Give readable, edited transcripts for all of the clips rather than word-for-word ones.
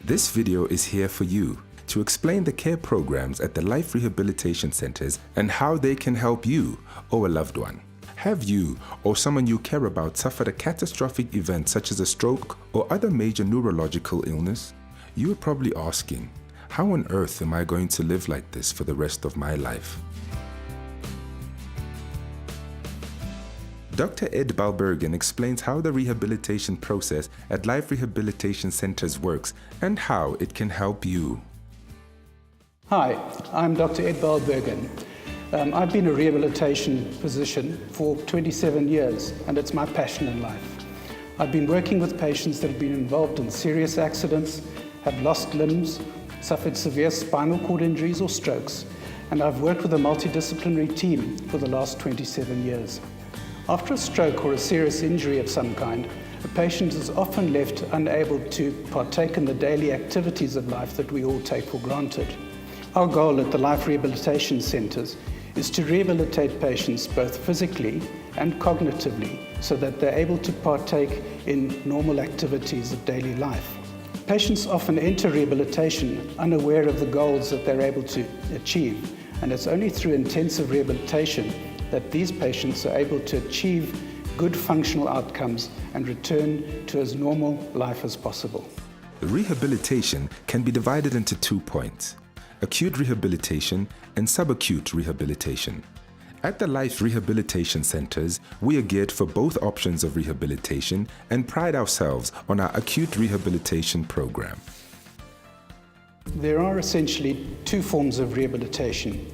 This video is here for you to explain the care programs at the Life Rehabilitation Centers and how they can help you or a loved one. Have you or someone you care about suffered a catastrophic event such as a stroke or other major neurological illness? You are probably asking, how on earth am I going to live like this for the rest of my life? Dr. Ed Balbergen explains how the rehabilitation process at Life Rehabilitation Centers works and how it can help you. Hi, I'm Dr. Ed Balbergen. I've been a rehabilitation physician for 27 years, and it's my passion in life. I've been working with patients that have been involved in serious accidents, have lost limbs, suffered severe spinal cord injuries or strokes, and I've worked with a multidisciplinary team for the last 27 years. After a stroke or a serious injury of some kind, a patient is often left unable to partake in the daily activities of life that we all take for granted. Our goal at the Life Rehabilitation Centers is to rehabilitate patients both physically and cognitively so that they're able to partake in normal activities of daily life. Patients often enter rehabilitation unaware of the goals that they're able to achieve, and it's only through intensive rehabilitation that these patients are able to achieve good functional outcomes and return to as normal life as possible. Rehabilitation can be divided into 2 points: acute rehabilitation and subacute rehabilitation. At the Life Rehabilitation Centers, we are geared for both options of rehabilitation and pride ourselves on our acute rehabilitation program. There are essentially 2 forms of rehabilitation: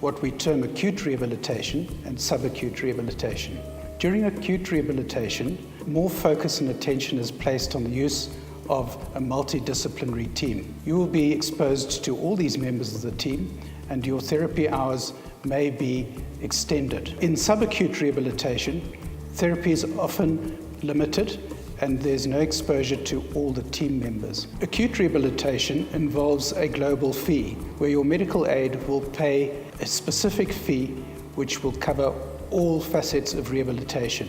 what we term acute rehabilitation and subacute rehabilitation. During acute rehabilitation, more focus and attention is placed on the use of a multidisciplinary team. You will be exposed to all these members of the team, and your therapy hours may be extended. In subacute rehabilitation, therapy is often limited and there's no exposure to all the team members. Acute rehabilitation involves a global fee, where your medical aid will pay a specific fee which will cover all facets of rehabilitation.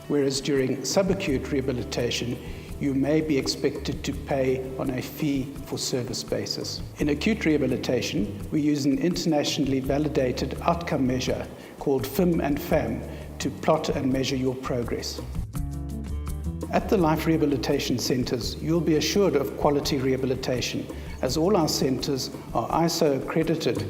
Whereas during subacute rehabilitation, you may be expected to pay on a fee-for-service basis. In acute rehabilitation, we use an internationally validated outcome measure called FIM and FAM to plot and measure your progress. At the Life Rehabilitation Centers, you'll be assured of quality rehabilitation, as all our centers are ISO accredited.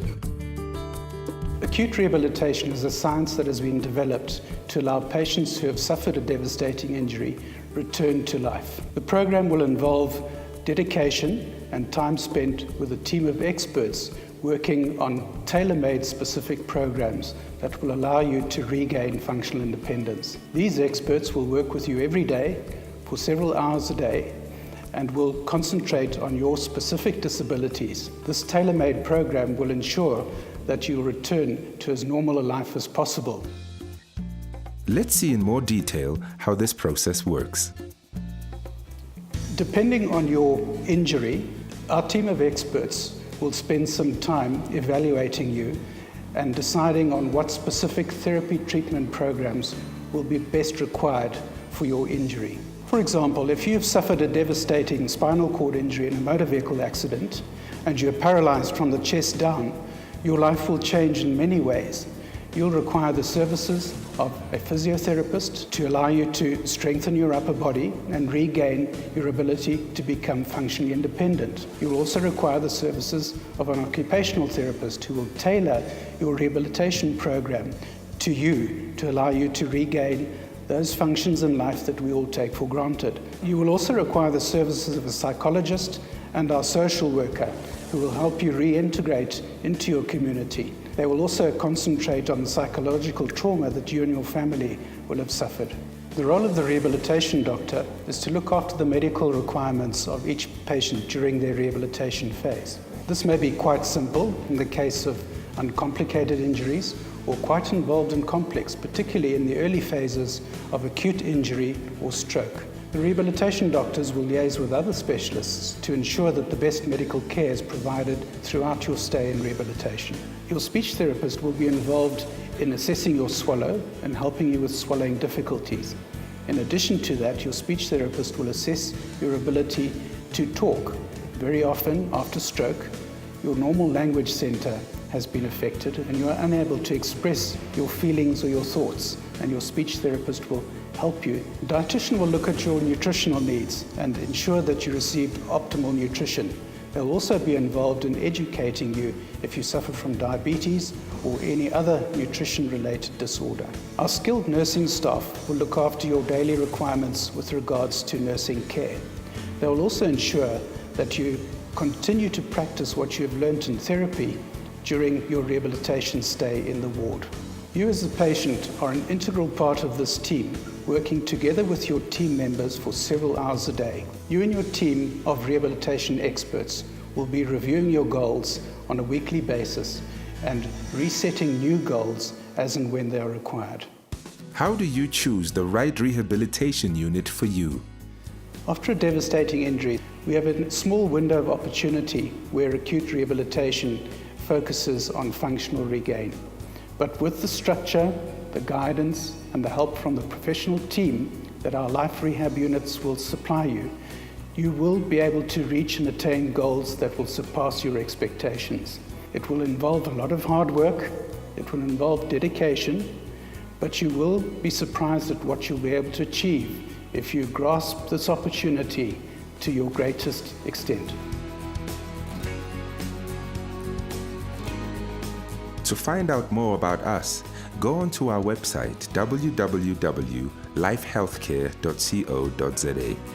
Acute rehabilitation is a science that has been developed to allow patients who have suffered a devastating injury return to life. The program will involve dedication and time spent with a team of experts working on tailor-made specific programs that will allow you to regain functional independence. These experts will work with you every day for several hours a day and will concentrate on your specific disabilities. This tailor-made program will ensure that you'll return to as normal a life as possible. Let's see in more detail how this process works. Depending on your injury, our team of experts will spend some time evaluating you and deciding on what specific therapy treatment programs will be best required for your injury. For example, if you've suffered a devastating spinal cord injury in a motor vehicle accident and you're paralyzed from the chest down, your life will change in many ways. You'll require the services of a physiotherapist to allow you to strengthen your upper body and regain your ability to become functionally independent. You will also require the services of an occupational therapist who will tailor your rehabilitation program to you to allow you to regain those functions in life that we all take for granted. You will also require the services of a psychologist and our social worker who will help you reintegrate into your community. They will also concentrate on the psychological trauma that you and your family will have suffered. The role of the rehabilitation doctor is to look after the medical requirements of each patient during their rehabilitation phase. This may be quite simple in the case of uncomplicated injuries, or quite involved and complex, particularly in the early phases of acute injury or stroke. The rehabilitation doctors will liaise with other specialists to ensure that the best medical care is provided throughout your stay in rehabilitation. Your speech therapist will be involved in assessing your swallow and helping you with swallowing difficulties. In addition to that, your speech therapist will assess your ability to talk. Very often after stroke, your normal language center has been affected and you are unable to express your feelings or your thoughts, and your speech therapist will help you. The dietitian will look at your nutritional needs and ensure that you receive optimal nutrition. They'll also be involved in educating you if you suffer from diabetes or any other nutrition-related disorder. Our skilled nursing staff will look after your daily requirements with regards to nursing care. They will also ensure that you continue to practice what you have learned in therapy during your rehabilitation stay in the ward. You as a patient are an integral part of this team, working together with your team members for several hours a day. You and your team of rehabilitation experts will be reviewing your goals on a weekly basis and resetting new goals as and when they are required. How do you choose the right rehabilitation unit for you? After a devastating injury, we have a small window of opportunity where acute rehabilitation focuses on functional regain. But with the structure, the guidance, and the help from the professional team that our life rehab units will supply you, you will be able to reach and attain goals that will surpass your expectations. It will involve a lot of hard work, it will involve dedication, but you will be surprised at what you'll be able to achieve if you grasp this opportunity to your greatest extent. To find out more about us, go onto our website www.lifehealthcare.co.za